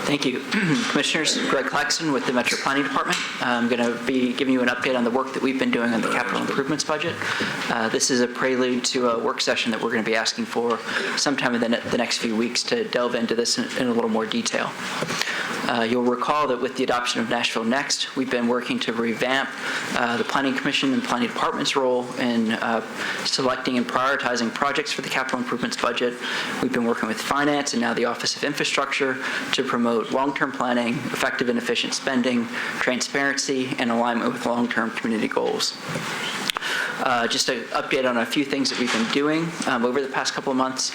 Thank you. Commissioners, Greg Claxton with the Metro Planning Department. I'm going to be giving you an update on the work that we've been doing on the capital improvements budget. This is a prelude to a work session that we're going to be asking for sometime in the next few weeks to delve into this in a little more detail. You'll recall that with the adoption of Nashville Next, we've been working to revamp the Planning Commission and Planning Department's role in selecting and prioritizing projects for the capital improvements budget. We've been working with Finance and now the Office of Infrastructure to promote long-term planning, effective and efficient spending, transparency, and alignment with long-term community goals. Just an update on a few things that we've been doing over the past couple of months.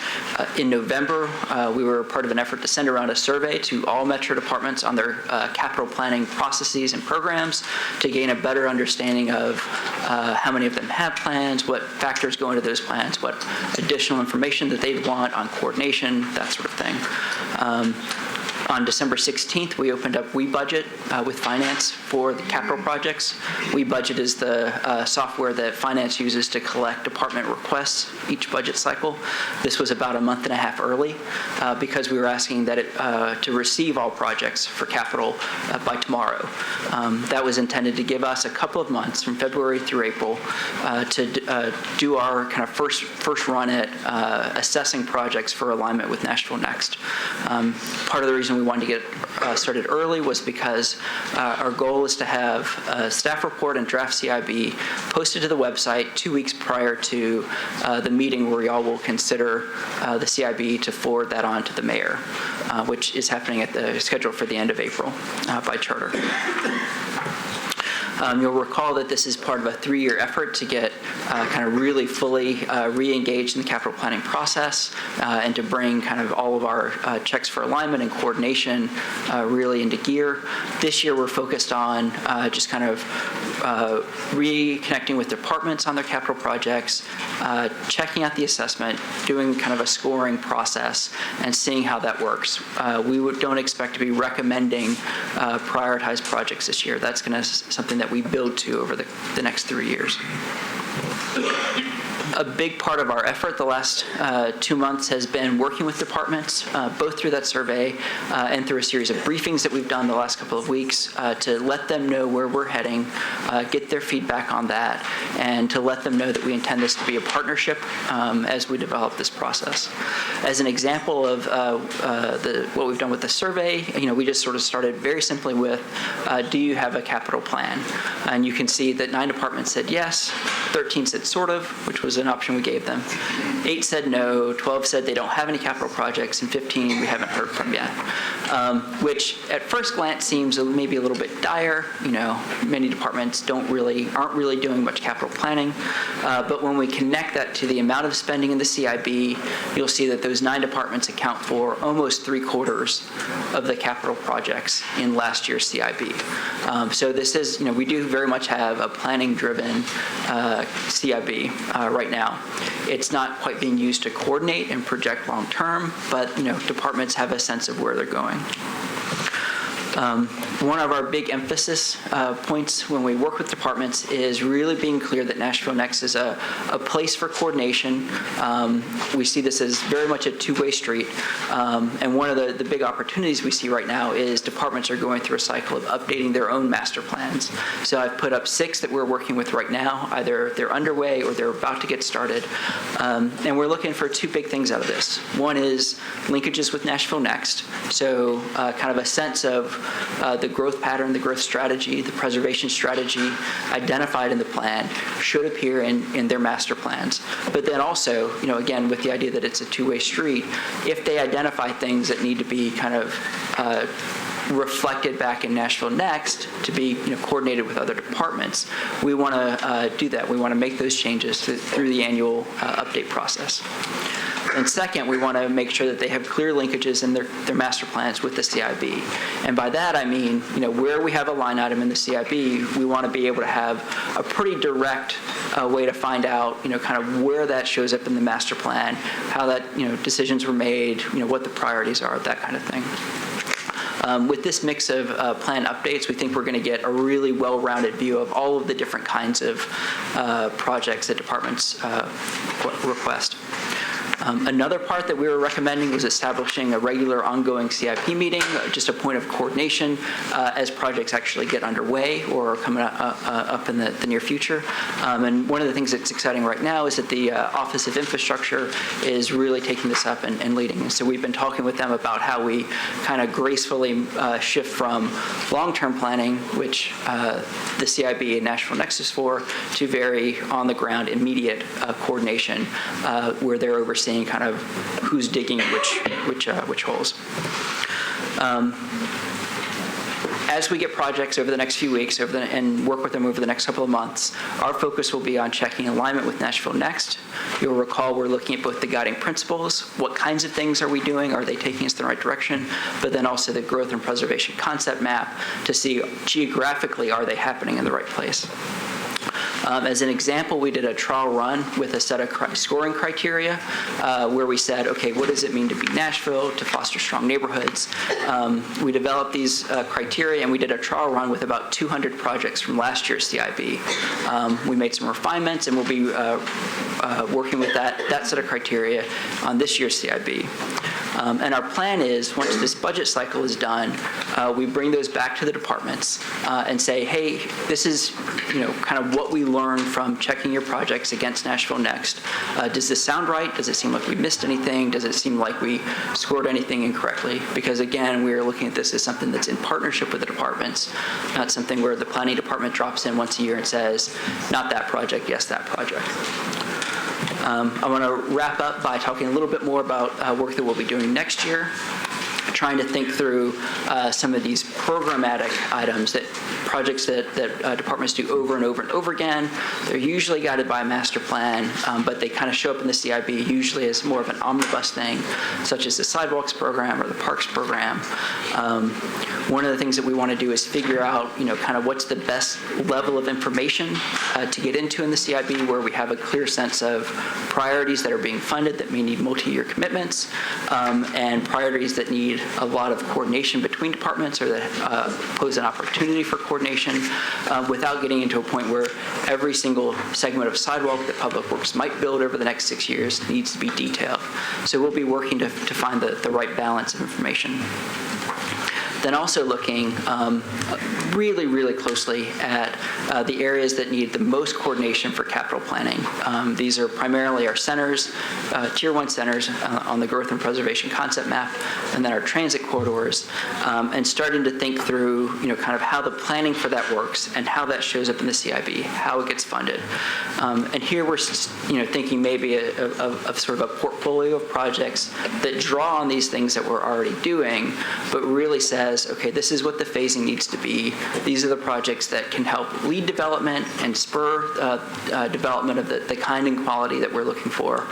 In November, we were part of an effort to send around a survey to all Metro departments on their capital planning processes and programs to gain a better understanding of how many of them have plans, what factors go into those plans, what additional information that they'd want on coordination, that sort of thing. On December 16th, we opened up WeBudget with Finance for the capital projects. WeBudget is the software that Finance uses to collect department requests each budget cycle. This was about a month and a half early because we were asking that to receive all projects for capital by tomorrow. That was intended to give us a couple of months from February through April to do our kind of first run at assessing projects for alignment with Nashville Next. Part of the reason we wanted to get started early was because our goal is to have a staff report and draft CIB posted to the website 2 weeks prior to the meeting where y'all will consider the CIB to forward that on to the mayor, which is happening at the schedule for the end of April by charter. You'll recall that this is part of a 3-year effort to get kind of really fully re-engaged in the capital planning process and to bring kind of all of our checks for alignment and coordination really into gear. This year we're focused on just kind of reconnecting with departments on their capital projects, checking out the assessment, doing kind of a scoring process, and seeing how that works. We don't expect to be recommending prioritized projects this year. That's going to something that we build to over the next 3 years. A big part of our effort the last 2 months has been working with departments, both through that survey and through a series of briefings that we've done the last couple of weeks to let them know where we're heading, get their feedback on that, and to let them know that we intend this to be a partnership as we develop this process. As an example of what we've done with the survey, we just sort of started very simply with, do you have a capital plan? And you can see that 9 departments said yes, 13 said sort of, which was an option we gave them. 8 said no, 12 said they don't have any capital projects, and 15 we haven't heard from yet, which at first glance seems maybe a little bit dire. Many departments aren't really doing much capital planning, but when we connect that to the amount of spending in the CIB, you'll see that those 9 departments account for almost 3/4 of the capital projects in last year's CIB. So this is, we do very much have a planning-driven CIB right now. It's not quite being used to coordinate and project long-term, but departments have a sense of where they're going. One of our big emphasis points when we work with departments is really being clear that Nashville Next is a place for coordination. We see this as very much a two-way street. And one of the big opportunities we see right now is departments are going through a cycle of updating their own master plans. So I've put up 6 that we're working with right now. Either they're underway or they're about to get started. And we're looking for 2 big things out of this. One is linkages with Nashville Next. So kind of a sense of the growth pattern, the growth strategy, the preservation strategy identified in the plan should appear in their master plans. But then also, again, with the idea that it's a two-way street, if they identify things that need to be kind of reflected back in Nashville Next to be coordinated with other departments, we want to do that. We want to make those changes through the annual update process. And second, we want to make sure that they have clear linkages in their master plans with the CIB. And by that, I mean, where we have a line item in the CIB, we want to be able to have a pretty direct way to find out, kind of where that shows up in the master plan, how that, decisions were made, what the priorities are, that kind of thing. With this mix of plan updates, we think we're going to get a really well-rounded view of all of the different kinds of projects that departments request. Another part that we were recommending was establishing a regular ongoing CIP meeting, just a point of coordination as projects actually get underway or are coming up in the near future. And one of the things that's exciting right now is that the Office of Infrastructure is really taking this up and leading. And so we've been talking with them about how we kind of gracefully shift from long-term planning, which the CIB and Nashville Next is for, to very on-the-ground immediate coordination where they're overseeing kind of who's digging which holes. As we get projects over the next few weeks and work with them over the next couple of months, our focus will be on checking alignment with Nashville Next. You'll recall we're looking at both the guiding principles, what kinds of things are we doing, are they taking us in the right direction, but then also the growth and preservation concept map to see geographically are they happening in the right place. As an example, we did a trial run with a set of scoring criteria where we said, okay, what does it mean to be Nashville, to foster strong neighborhoods? We developed these criteria, and we did a trial run with about 200 projects from last year's CIB. We made some refinements, and we'll be working with that set of criteria on this year's CIB. And our plan is, once this budget cycle is done, we bring those back to the departments and say, hey, this is kind of what we learned from checking your projects against Nashville Next. Does this sound right? Does it seem like we missed anything? Does it seem like we scored anything incorrectly? Because again, we are looking at this as something that's in partnership with the departments, not something where the planning department drops in once a year and says, not that project, yes, that project. I want to wrap up by talking a little bit more about work that we'll be doing next year, trying to think through some of these programmatic items, that projects that departments do over and over and over again. They're usually guided by a master plan, but they kind of show up in the CIB usually as more of an omnibus thing, such as the sidewalks program or the parks program. One of the things that we want to do is figure out, kind of what's the best level of information to get into in the CIB, where we have a clear sense of priorities that are being funded that may need multi-year commitments, and priorities that need a lot of coordination between departments or that pose an opportunity for coordination without getting into a point where every single segment of sidewalk that Public Works might build over the next 6 years needs to be detailed. So we'll be working to find the right balance of information. Then also looking really, really closely at the areas that need the most coordination for capital planning. These are primarily our centers, Tier 1 centers on the growth and preservation concept map, and then our transit corridors, and starting to think through, kind of how the planning for that works and how that shows up in the CIB, how it gets funded. And here we're, thinking maybe of sort of a portfolio of projects that draw on these things that we're already doing, but really says, okay, this is what the phasing needs to be. These are the projects that can help lead development and spur development of the kind and quality that we're looking for.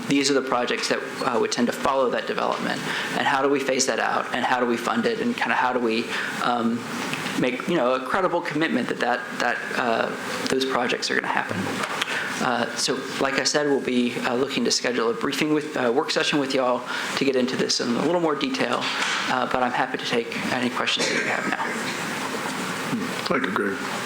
These are the projects that would tend to follow that development. And how do we phase that out? And how do we fund it? And kind of how do we make a credible commitment that those projects are going to happen? So, like I said, we'll be looking to schedule a briefing work session with y'all to get into this in a little more detail. But I'm happy to take any questions that you have now. Thank you, Greg.